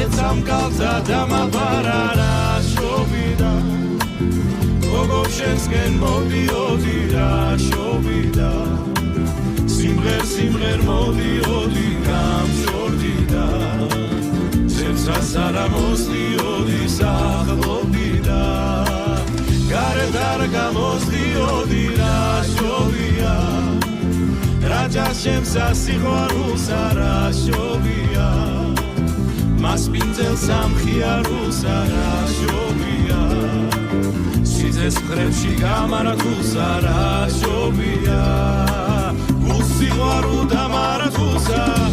ეცამ კალთა დამაფარარა შობიდა გოგო შენსკენ მოდიოდი რა შობიდა სიმღერ მოდიოდი გამშორდიდა ზემსას არა მოსდიოდი სახლობიდა გარეთ არ გამოსდიოდი რა შობია რაჯას შემსა სიყვარულსა რა შობია მას პინძელ სამხიარულსა რა შობია სიძეს მხრებში გამარათულსა რა შობია გულს სიყვარულ დამარათულსა